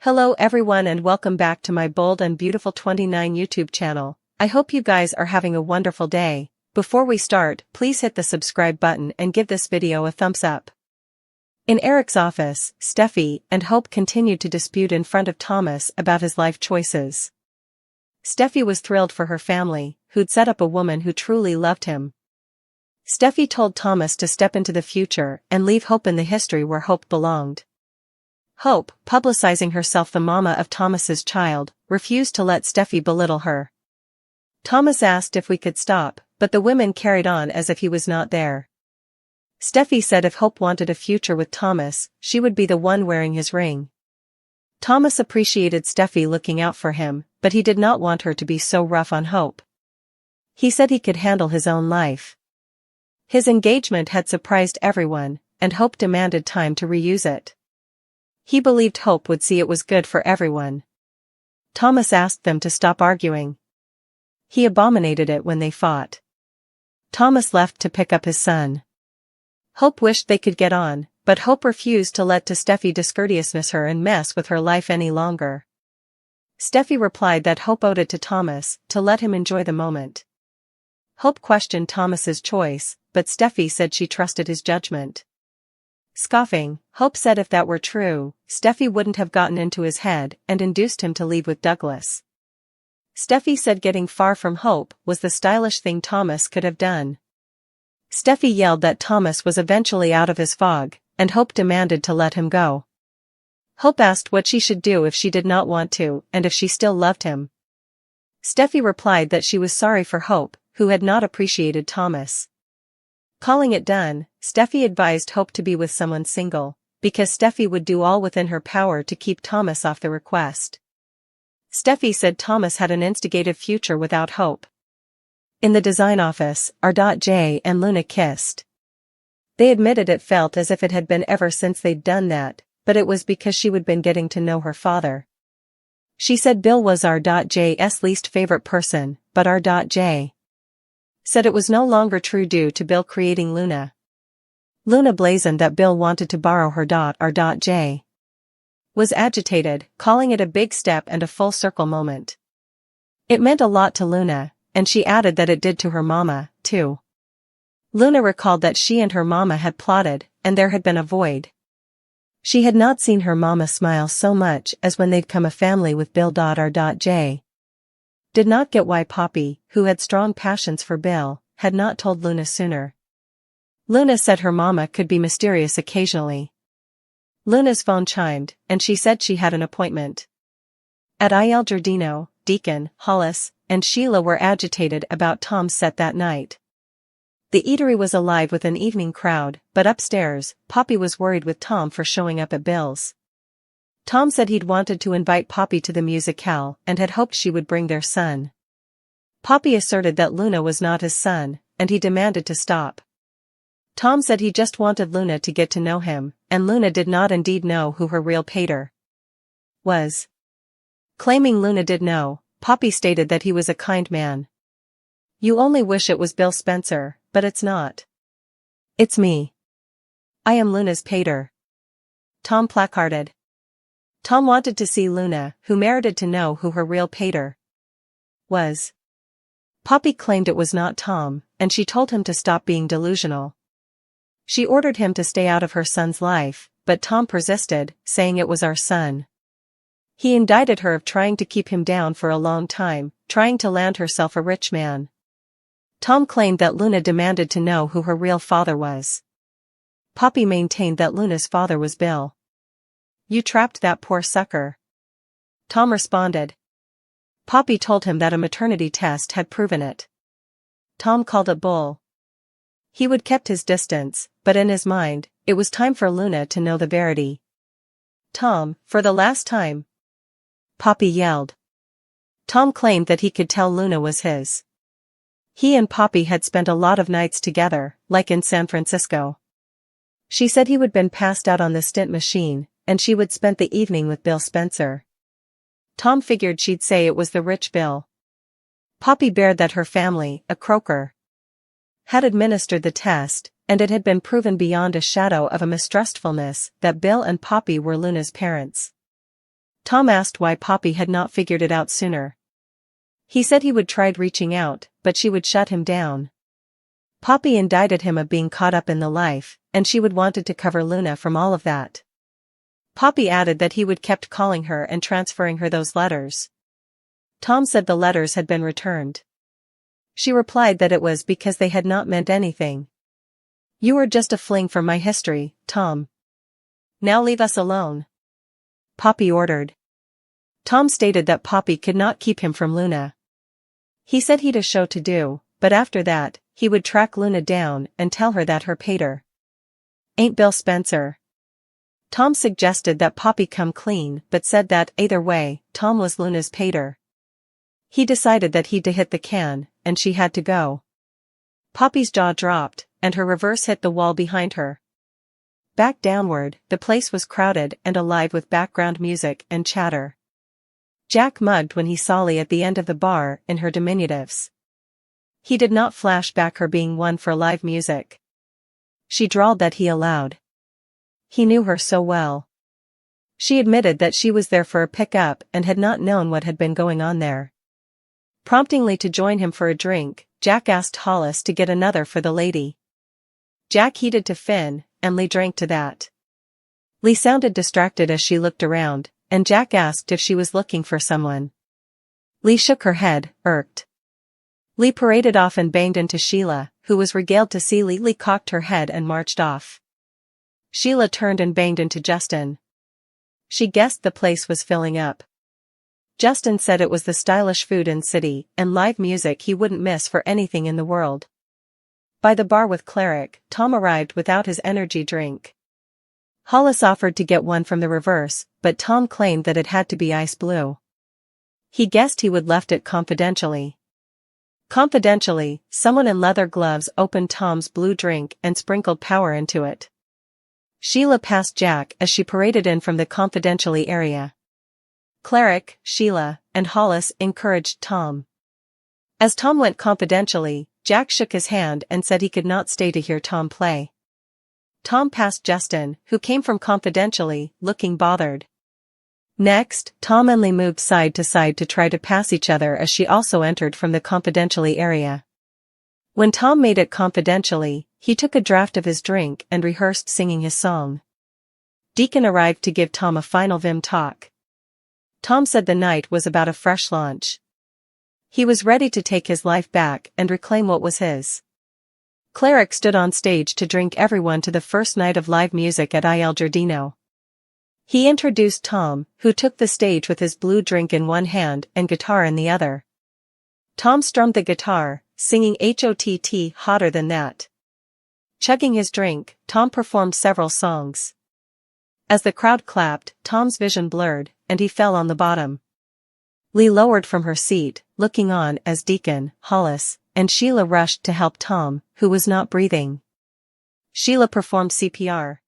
Hello everyone and welcome back to my Bold and Beautiful 29 YouTube channel. I hope you guys are having a wonderful day. Before we start, please hit the subscribe button and give this video a thumbs up. In Eric's office, Steffi and Hope continued to dispute in front of Thomas about his life choices. Steffi was thrilled for her family, who'd set up a woman who truly loved him. Steffi told Thomas to step into the future and leave Hope in the history where Hope belonged. Hope, publicizing herself the mama of Thomas's child, refused to let Steffi belittle her. Thomas asked if we could stop, but the women carried on as if he was not there. Steffi said if Hope wanted a future with Thomas, she would be the one wearing his ring. Thomas appreciated Steffi looking out for him, but he did not want her to be so rough on Hope. He said he could handle his own life. His engagement had surprised everyone, and Hope demanded time to reuse it. He believed Hope would see it was good for everyone. Thomas asked them to stop arguing. He abominated it when they fought. Thomas left to pick up his son. Hope wished they could get on, but Hope refused to let Steffi discourteousness her and mess with her life any longer. Steffi replied that Hope owed it to Thomas to let him enjoy the moment. Hope questioned Thomas's choice, but Steffi said she trusted his judgment. Scoffing, Hope said if that were true, Steffi wouldn't have gotten into his head and induced him to leave with Douglas. Steffi said getting far from Hope was the stylish thing Thomas could have done. Steffi yelled that Thomas was eventually out of his fog, and Hope demanded to let him go. Hope asked what she should do if she did not want to and if she still loved him. Steffi replied that she was sorry for Hope, who had not appreciated Thomas. Calling it done, Steffi advised Hope to be with someone single, because Steffi would do all within her power to keep Thomas off the request. Steffi said Thomas had an instigative future without Hope. In the design office, R.J. and Luna kissed. They admitted it felt as if it had been ever since they'd done that, but it was because she would been getting to know her father. She said Bill was R.J.'s least favorite person, but R.J. said it was no longer true due to Bill creating Luna. Luna blazoned that Bill wanted to borrow her. R.J. was agitated, calling it a big step and a full circle moment. It meant a lot to Luna, and she added that it did to her mama, too. Luna recalled that she and her mama had plotted, and there had been a void. She had not seen her mama smile so much as when they'd come a family with Bill. R.J. did not get why Poppy, who had strong passions for Bill, had not told Luna sooner. Luna said her mama could be mysterious occasionally. Luna's phone chimed, and she said she had an appointment. At Il Giardino, Deacon, Hollis, and Sheila were agitated about Tom's set that night. The eatery was alive with an evening crowd, but upstairs, Poppy was worried with Tom for showing up at Bill's. Tom said he'd wanted to invite Poppy to the musicale and had hoped she would bring their son. Poppy asserted that Luna was not his son, and he demanded to stop. Tom said he just wanted Luna to get to know him, and Luna did not indeed know who her real pater was. Claiming Luna did know, Poppy stated that he was a kind man. You only wish it was Bill Spencer, but it's not. It's me. I am Luna's pater. Tom placarded. Tom wanted to see Luna, who merited to know who her real pater was. Poppy claimed it was not Tom, and she told him to stop being delusional. She ordered him to stay out of her son's life, but Tom persisted, saying it was our son. He indicted her of trying to keep him down for a long time, trying to land herself a rich man. Tom claimed that Luna demanded to know who her real father was. Poppy maintained that Luna's father was Bill. You trapped that poor sucker. Tom responded. Poppy told him that a maternity test had proven it. Tom called it bull. He would kept his distance, but in his mind, it was time for Luna to know the verity. Tom, for the last time. Poppy yelled. Tom claimed that he could tell Luna was his. He and Poppy had spent a lot of nights together, like in San Francisco. She said he would been passed out on the stint machine, and she would spend the evening with Bill Spencer. Tom figured she'd say it was the rich Bill. Poppy bared that her family, a croaker, had administered the test, and it had been proven beyond a shadow of a mistrustfulness that Bill and Poppy were Luna's parents. Tom asked why Poppy had not figured it out sooner. He said he would try reaching out, but she would shut him down. Poppy indicted him of being caught up in the life, and she would wanted to cover Luna from all of that. Poppy added that he would kept calling her and transferring her those letters. Tom said the letters had been returned. She replied that it was because they had not meant anything. "You were just a fling from my history, Tom. Now leave us alone," Poppy ordered. Tom stated that Poppy could not keep him from Luna. He said he'd a show to do, but after that, he would track Luna down and tell her that her pater ain't Bill Spencer. Tom suggested that Poppy come clean but said that, either way, Tom was Luna's pater. He decided that he'd to hit the can, and she had to go. Poppy's jaw dropped, and her reverse hit the wall behind her. Back downward, the place was crowded and alive with background music and chatter. Jack mugged when he saw Lee at the end of the bar in her diminutives. He did not flash back her being one for live music. She drawled that he allowed. He knew her so well. She admitted that she was there for a pick-up and had not known what had been going on there. Prompting Lee to join him for a drink, Jack asked Hollis to get another for the lady. Jack heeded to Finn, and Lee drank to that. Lee sounded distracted as she looked around, and Jack asked if she was looking for someone. Lee shook her head, irked. Lee paraded off and banged into Sheila, who was regaled to see Lee. Lee cocked her head and marched off. Sheila turned and banged into Justin. She guessed the place was filling up. Justin said it was the stylish food in city and live music he wouldn't miss for anything in the world. By the bar with Cleric, Tom arrived without his energy drink. Hollis offered to get one from the reverse, but Tom claimed that it had to be ice blue. He guessed he would left it confidentially. Confidentially, someone in leather gloves opened Tom's blue drink and sprinkled power into it. Sheila passed Jack as she paraded in from the confidentially area. Cleric, Sheila, and Hollis encouraged Tom. As Tom went confidentially, Jack shook his hand and said he could not stay to hear Tom play. Tom passed Justin, who came from confidentially, looking bothered. Next, Tom and Lee moved side to side to try to pass each other as she also entered from the confidentially area. When Tom made it confidentially, he took a draught of his drink and rehearsed singing his song. Deacon arrived to give Tom a final vim talk. Tom said the night was about a fresh launch. He was ready to take his life back and reclaim what was his. Cleric stood on stage to drink everyone to the first night of live music at Il Giardino. He introduced Tom, who took the stage with his blue drink in one hand and guitar in the other. Tom strummed the guitar, singing "Hott Hotter Than That." Chugging his drink, Tom performed several songs. As the crowd clapped, Tom's vision blurred, and he fell on the bottom. Lee lowered from her seat, looking on as Deacon, Hollis, and Sheila rushed to help Tom, who was not breathing. Sheila performed CPR.